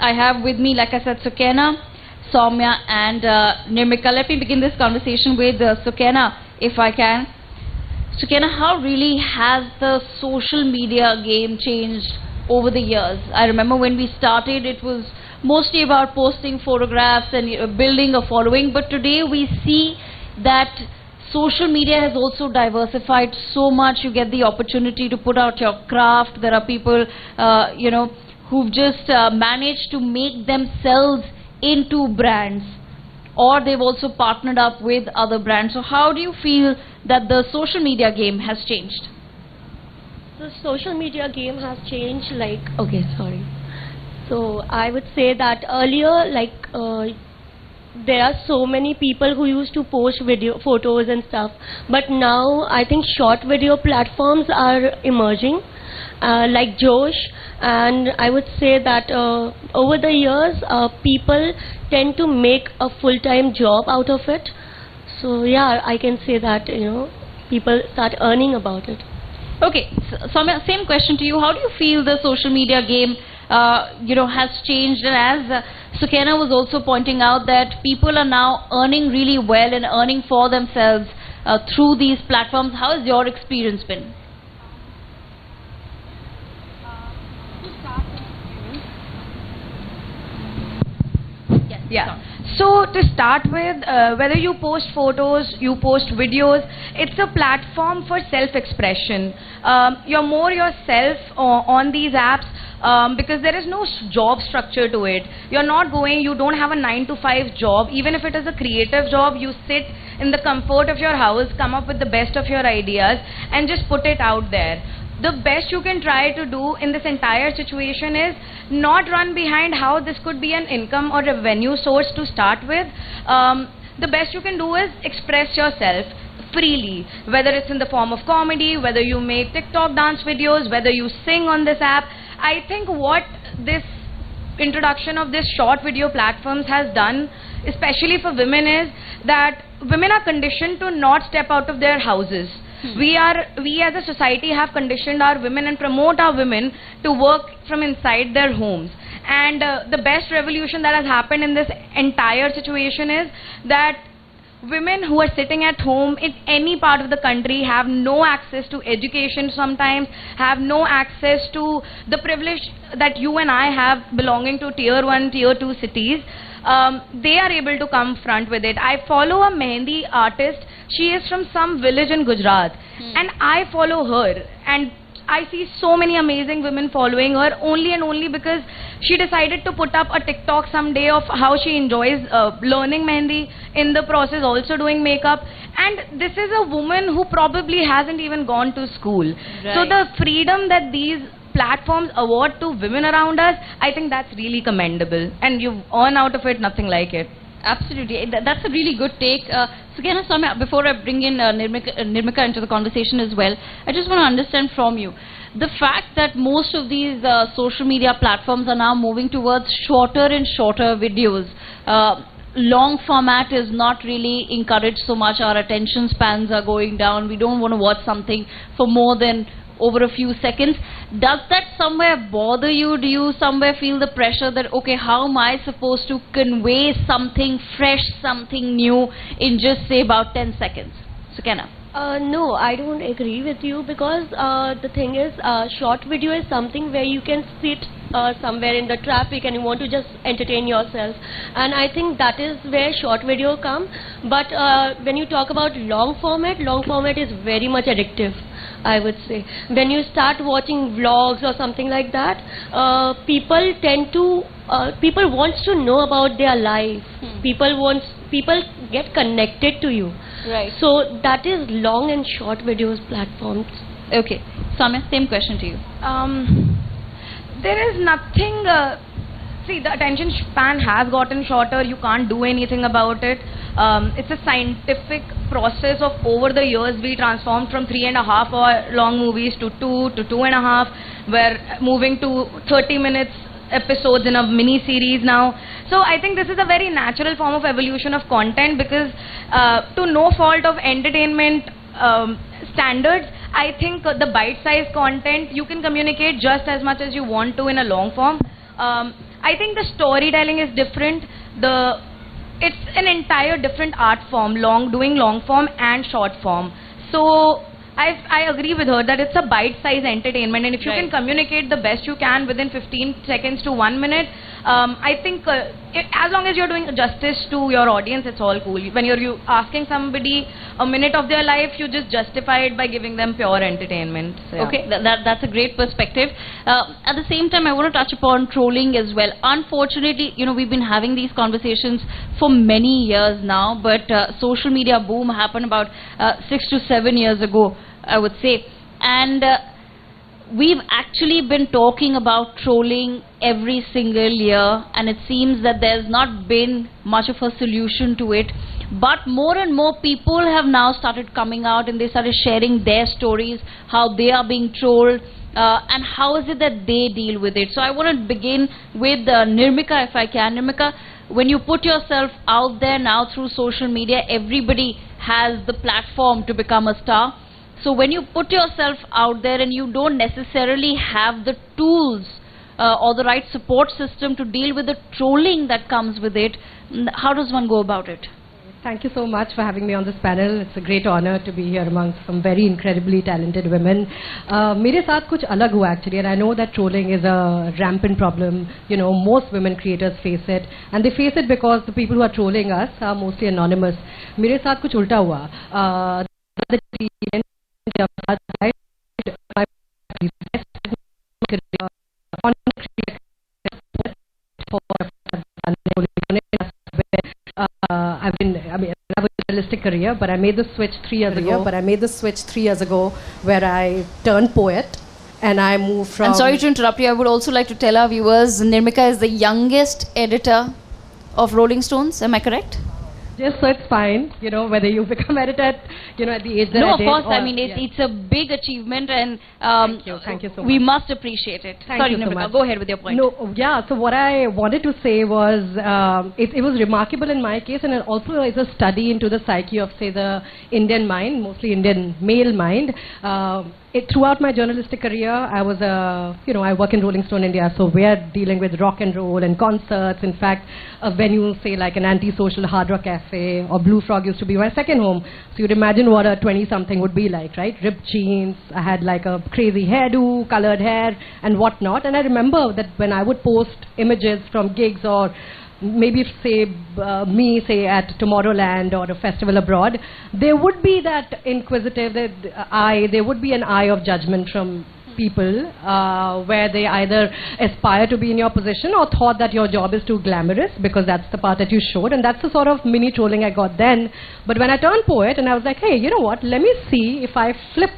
I have with me, like I said, Sukena, Soumya and Nirmika. Let me begin this conversation with Sukena, if I can. Sukena, how really has the social media game changed over the years? I remember when we started, it was mostly about posting photographs and building a following, but today we see that social media has also diversified so much. You get the opportunity to put out your craft. There are people, who've just managed to make themselves into brands, or they've also partnered up with other brands. So how do you feel that the social media game has changed? The social media game has changed So I would say that earlier, there are so many people who used to post photos and stuff, but now I think short video platforms are emerging, like Josh, and I would say that over the years, people tend to make a full-time job out of it. So yeah, I can say that people start earning about it. Okay, so same question to you. How do you feel the social media game has changed? And as Sukena was also pointing out, that people are now earning really well and earning for themselves through these platforms. How has your experience been? Yeah. So to start with, whether you post photos, you post videos, it's a platform for self-expression. You're more yourself on these apps because there is no job structure to it. You don't have a 9-to-5 job. Even if it is a creative job, you sit in the comfort of your house, come up with the best of your ideas and just put it out there. The best you can try to do in this entire situation is not run behind how this could be an income or revenue source to start with. The best you can do is express yourself freely, whether it's in the form of comedy, whether you make TikTok dance videos, whether you sing on this app. I think what this introduction of this short video platforms has done, especially for women, is that women are conditioned to not step out of their houses. We as a society have conditioned our women and promote our women to work from inside their homes. And the best revolution that has happened in this entire situation is that women who are sitting at home in any part of the country have no access to education sometimes, have no access to the privilege that you and I have belonging to tier 1, tier 2 cities. They are able to come front with it. I follow a Mehendi artist. She is from some village in Gujarat, and I follow her, and I see so many amazing women following her only and only because she decided to put up a TikTok someday of how she enjoys learning Mehendi, in the process also doing makeup. And this is a woman who probably hasn't even gone to school. Right. So the freedom that these platforms award to women around us, I think that's really commendable, and you earn out of it nothing like it. Absolutely. That's a really good take. Sukena, Soumya, before I bring in Nirmika into the conversation as well, I just want to understand from you, the fact that most of these social media platforms are now moving towards shorter and shorter videos. Long format is not really encouraged so much. Our attention spans are going down. We don't want to watch something for more than over a few seconds. Does that somewhere bother you? Do you somewhere feel the pressure that, okay, how am I supposed to convey something fresh, something new in just say about 10 seconds? Sukena. No, I don't agree with you because the thing is, short video is something where you can sit somewhere in the traffic and you want to just entertain yourself, and I think that is where short video come. But when you talk about long format is very much addictive, I would say. When you start watching vlogs or something like that, people wants to know about their life. People get connected to you. Right. So that is long and short videos platforms. Okay. Soumya, same question to you. There is nothing. See, the attention span has gotten shorter. You can't do anything about it. It's a scientific process of over the years we transformed from 3.5 hour long movies to 2 to 2.5. We're moving to 30 minutes episodes in a mini series now. So I think this is a very natural form of evolution of content because to no fault of entertainment standards, I think the bite-sized content you can communicate just as much as you want to in a long form. I think the storytelling is different. It's an entire different art form, doing long form and short form. So I agree with her that it's a bite-sized entertainment, and if you can communicate the best you can within 15 seconds to 1 minute, I think as long as you're doing justice to your audience, it's all cool. When you're asking somebody a minute of their life, you just justify it by giving them pure entertainment. So, yeah. Okay, that's a great perspective. At the same time, I want to touch upon trolling as well. Unfortunately, we've been having these conversations for many years now, but social media boom happened about 6 to 7 years ago, I would say. And we've actually been talking about trolling every single year, and it seems that there's not been much of a solution to it. But more and more people have now started coming out, and they started sharing their stories, how they are being trolled, and how is it that they deal with it. So I want to begin with Nirmika, if I can. Nirmika, when you put yourself out there now through social media, everybody has the platform to become a star. So when you put yourself out there and you don't necessarily have the tools or the right support system to deal with the trolling that comes with it, how does one go about it? Thank you so much for having me on this panel. It's a great honor to be here amongst some very incredibly talented women. मेरे साथ कुछ अलग हुआ actually, and I know that trolling is a rampant problem. Most women creators face it, and they face it because the people who are trolling us are mostly anonymous. मेरे साथ कुछ उल्टा हुआ. I have a journalistic career, but I made the switch 3 years ago. Where I turned poet, and I moved from... I'm sorry to interrupt you. I would also like to tell our viewers, Nirmika is the youngest editor of Rolling Stones. Am I correct? Just so it's fine, whether you become editor at, at the age that I did. No, of course. I mean, it's a big achievement, and thank you so much. We must appreciate it. Sorry, Nirmika, go ahead with your point. No, yeah. So what I wanted to say was, it was remarkable in my case, and it also is a study into the psyche of, say, the Indian mind, mostly Indian male mind. Throughout my journalistic career, I was I work in Rolling Stone India, so we're dealing with rock and roll and concerts. In fact, a venue, say like an anti-social Hard Rock Cafe or Blue Frog used to be my second home. So you'd imagine what a 20-something would be like, right? Ripped jeans, I had like a crazy hairdo, colored hair and whatnot. And I remember that when I would post images from gigs or maybe say at Tomorrowland or a festival abroad, there would be that inquisitive there would be an eye of judgment from people where they either aspire to be in your position or thought that your job is too glamorous because that's the part that you showed, and that's the sort of mini trolling I got then. But when I turned poet and I was like, hey, you know what, let me see if I flip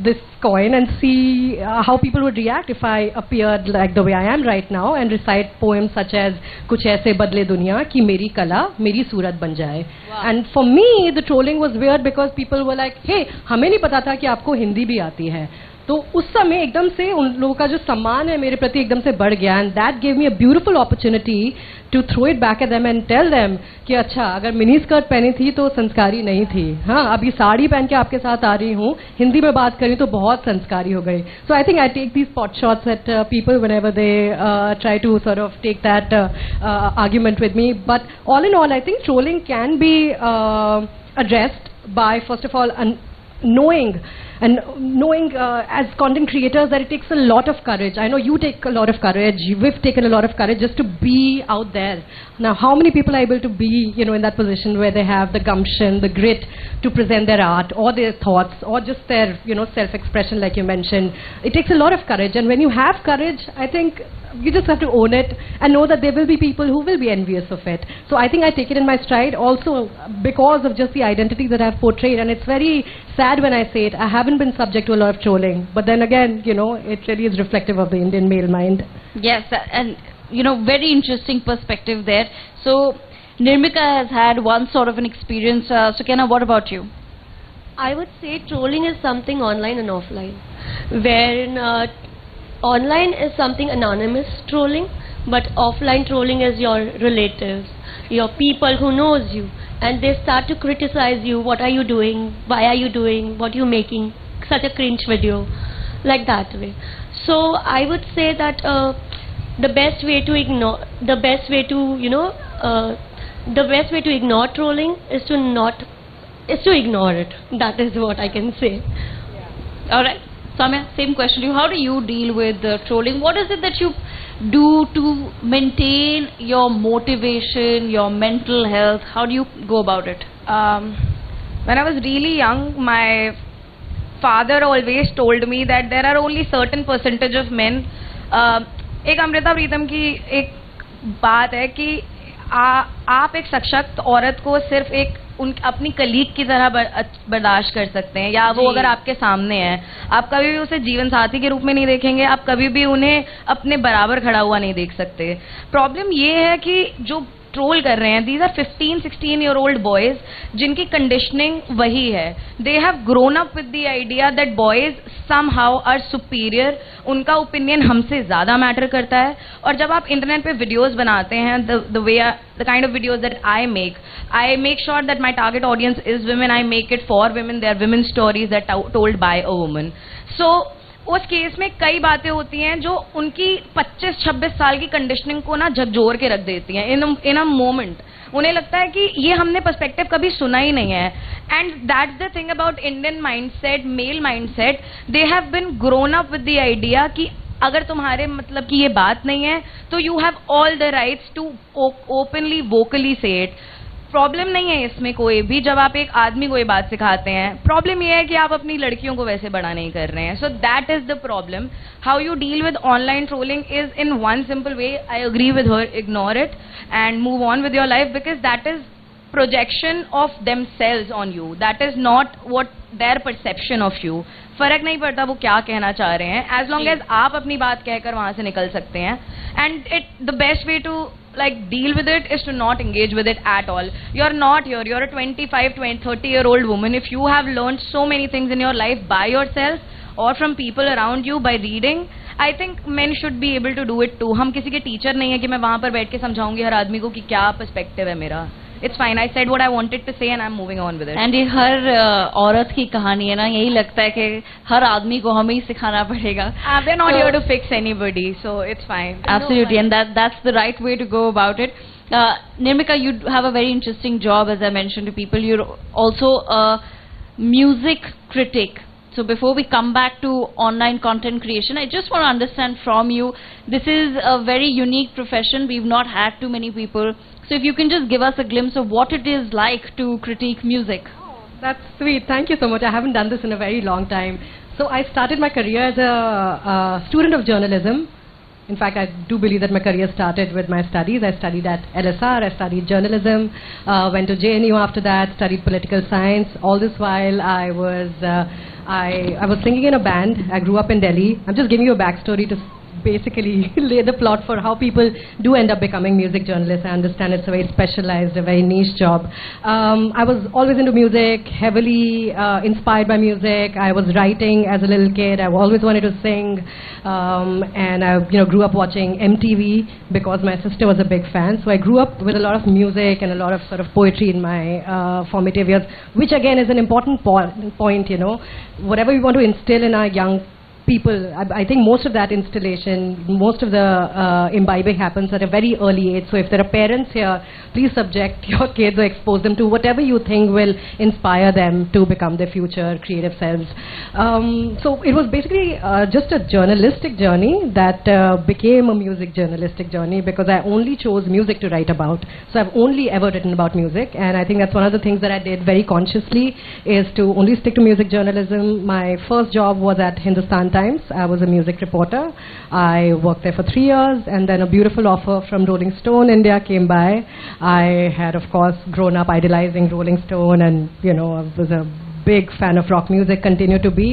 this coin and see how people would react if I appeared like the way I am right now and recite poems such as Kuch aise badle duniya ki meri kala meri surat ban jaye. Wow. And for me the trolling was weird because people were like, hey, हमें नहीं पता था कि आपको हिंदी भी आती है. तो उस समय एकदम से उन लोगों का जो सम्मान है मेरे प्रति एकदम से बढ़ गया, and that gave me a beautiful opportunity to throw it back at them and tell them कि अच्छा अगर मिनी स्कर्ट पहनी थी तो संस्कारी नहीं थी, हाँ अभी साड़ी पहन के आपके साथ आ रही हूँ, हिंदी में बात करी तो बहुत संस्कारी हो गई. So I think I take these pot shots at people whenever they try to sort of take that argument with me. But all in all, I think trolling can be addressed by, first of all, knowing as content creators that it takes a lot of courage. I know you take a lot of courage, we've taken a lot of courage just to be out there. Now how many people are able to be in that position where they have the gumption, the grit to present their art or their thoughts or just their self-expression like you mentioned. It takes a lot of courage, and when you have courage, I think you just have to own it and know that there will be people who will be envious of it. So I think I take it in my stride also because of just the identity that I've portrayed, and it's very sad when I say it, I haven't been subject to a lot of trolling, but then again, it really is reflective of the Indian male mind. Yes, and very interesting perspective there. So Nirmika has had one sort of an experience. Sukaina, what about you? I would say trolling is something online and offline, wherein online is something anonymous trolling, but offline trolling is your relatives, your people who knows you, and they start to criticize you. What are you doing? Why are you doing? What are you making? Such a cringe video, like that way. So I would say that the best way to ignore, the best way to, the best way to ignore trolling is to ignore it. That is what I can say. All right. Soumya, same question to you. How do you deal with trolling? What is it that you do to maintain your motivation, your mental health? How do you go about it? When I was really young, my father always told me that there are only certain percentage of men. एक अमृता प्रीतम की एक बात है कि आप एक सशक्त औरत को सिर्फ एक अपनी कलीग की तरह बर्दाश्त कर सकते हैं, या वो अगर आपके सामने है, आप कभी भी उसे जीवन साथी के रूप में नहीं देखेंगे, आप कभी भी उन्हें अपने बराबर खड़ा हुआ नहीं देख सकते. प्रॉब्लम ये है कि जो ट्रोल कर रहे हैं, these are 15-16 year old boys जिनकी कंडीशनिंग वही है. They have grown up with the idea that boys somehow are superior. उनका ओपिनियन हमसे ज्यादा मैटर करता है. और जब आप इंटरनेट पे वीडियोस बनाते हैं, the kind of videos that I make sure that my target audience is women. I make it for women. They are women's stories that are told by a woman. So उस case में कई बातें होती हैं जो उनकी 25-26 साल की कंडीशनिंग को ना झकझोर के रख देती हैं इन अ मोमेंट. उन्हें लगता है कि ये हमने पर्सपेक्टिव कभी सुना ही नहीं है. And that's the thing about Indian mindset, male mindset. They have been grown up with the idea कि अगर तुम्हारे मतलब की ये बात नहीं है तो you have all the rights to openly vocally say it. Problem नहीं है इसमें कोई भी जब आप एक आदमी को ये बात सिखाते हैं. प्रॉब्लम ये है कि आप अपनी लड़कियों को वैसे बड़ा नहीं कर रहे हैं. So that is the problem. How you deal with online trolling is in one simple way. I agree with her, ignore it and move on with your life, because that is projection of themselves on you. That is not what their perception of you. फर्क नहीं पड़ता वो क्या कहना चाह रहे हैं, as long as आप अपनी बात कहकर वहां से निकल सकते हैं. And the best way to like deal with it is to not engage with it at all. You're not here, you're a 25-30-year-old woman. If you have learned so many things in your life by yourself or from people around you by reading, I think men should be able to do it too. हम किसी के teacher नहीं है कि मैं वहां पर बैठ के समझाऊंगी हर आदमी को कि क्या पर्सपेक्टिव है मेरा. It's fine. I said what I wanted to say and I'm moving on with it. And ये हर औरत की कहानी है ना, यही लगता है कि हर आदमी को हमें ही सिखाना पड़ेगा. They're not here to fix anybody, so it's fine. Absolutely, and that's the right way to go about it. Nirmika, you have a very interesting job, as I mentioned to people. You're also a music critic. So before we come back to online content creation, I just want to understand from you, this is a very unique profession. We've not had too many people. So if you can just give us a glimpse of what it is like to critique music. That's sweet. Thank you so much. I haven't done this in a very long time. So I started my career as a student of journalism. In fact, I do believe that my career started with my studies. I studied at LSR, I studied journalism, went to JNU after that, studied political science. All this while I was singing in a band. I grew up in Delhi. I'm just giving you a backstory to basically lay the plot for how people do end up becoming music journalists. I understand it's a very specialized, a very niche job. I was always into music, heavily inspired by music. I was writing as a little kid. I always wanted to sing, and I grew up watching MTV because my sister was a big fan. So I grew up with a lot of music and a lot of sort of poetry in my formative years, which again is an important point. Whatever we want to instill in our young people, I think most of that installation, most of the imbibing happens at a very early age. So if there are parents here, please subject your kids or expose them to whatever you think will inspire them to become their future creative selves. So it was basically just a journalistic journey that became a music journalistic journey, because I only chose music to write about. So I've only ever written about music, and I think that's one of the things that I did very consciously, is to only stick to music journalism. My first job was at Hindustan Times. I was a music reporter. I worked there for 3 years, and then a beautiful offer from Rolling Stone India came by. I had, of course, grown up idolizing Rolling Stone, and I was a big fan of rock music, continue to be.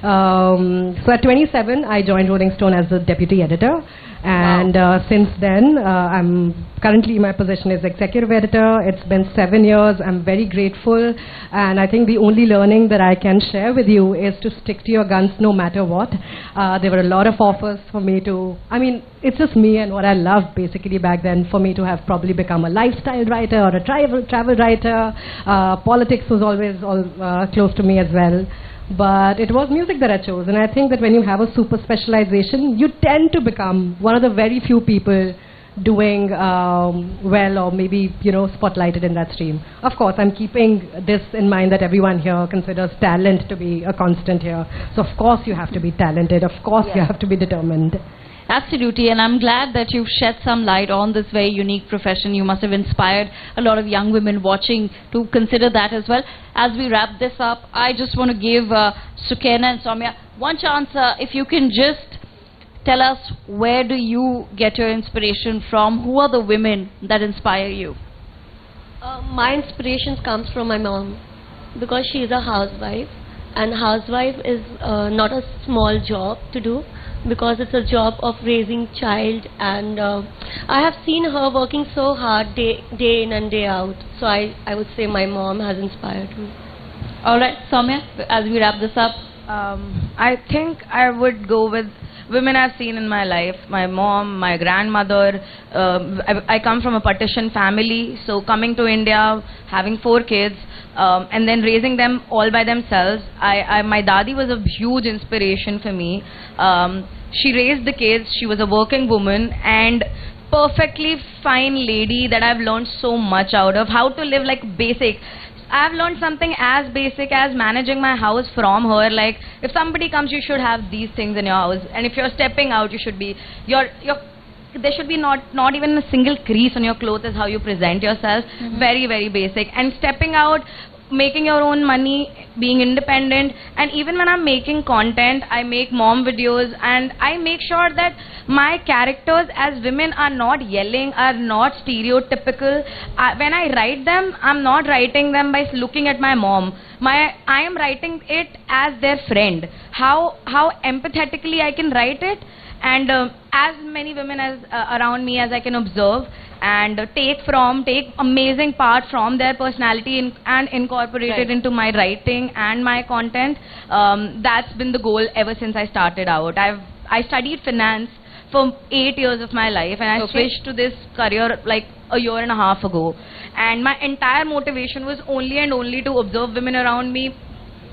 So at 27, I joined Rolling Stone as the deputy editor. And since then, I'm currently, my position is executive editor. It's been 7 years. I'm very grateful. And I think the only learning that I can share with you is to stick to your guns no matter what. There were a lot of offers for me to, it's just me and what I loved basically back then, for me to have probably become a lifestyle writer or a travel writer. Politics was always close to me as well. but it was music that I chose. And I think that when you have a super specialization, you tend to become one of the very few people doing well, or maybe, you know, spotlighted in that stream. Of course, I'm keeping this in mind that everyone here considers talent to be a constant here. So of course you have to be talented. Of course you have to be determined. Absolutely, and I'm glad that you've shed some light on this very unique profession. You must have inspired a lot of young women watching to consider that as well. As we wrap this up, I just want to give Sukaina and Soumya one chance. If you can just tell us, where do you get your inspiration from? Who are the women that inspire you? My inspiration comes from my mom, because she is a housewife, and housewife is not a small job to do, because it's a job of raising child, and I have seen her working so hard day in and day out. So I would say my mom has inspired me. Alright, Soumya, as we wrap this up. I think I would go with women I've seen in my life. My mom, my grandmother. I come from a partition family, so coming to India, having 4 kids, and then raising them all by themselves. My dadi was a huge inspiration for me. She raised the kids. She was a working woman and perfectly fine lady that I've learned so much out of. How to live like basic. I've learned something as basic as managing my house from her. Like, if somebody comes, you should have these things in your house, and if you're stepping out, you should be there should be not even a single crease on your clothes as how you present yourself. Very, very basic. And stepping out, making your own money, being independent. And even when I'm making content, I make mom videos, and I make sure that my characters as women are not yelling, are not stereotypical. When I write them, I'm not writing them by looking at my mom. I am writing it as their friend. How empathetically I can write it, and as many women as around me as I can observe, and take amazing part from their personality and incorporate it into my writing and my content. That's been the goal ever since I started out. I studied finance for 8 years of my life, and I switched to this career like a year and a half ago. And my entire motivation was only and only to observe women around me,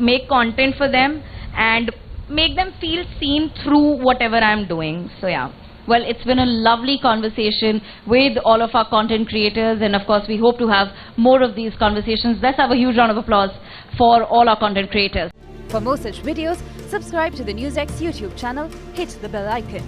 make content for them, and make them feel seen through whatever I'm doing. So yeah. Well, it's been a lovely conversation with all of our content creators, and of course we hope to have more of these conversations. Let's have a huge round of applause for all our content creators. For more such videos, subscribe to the NewsX YouTube channel, hit the bell icon.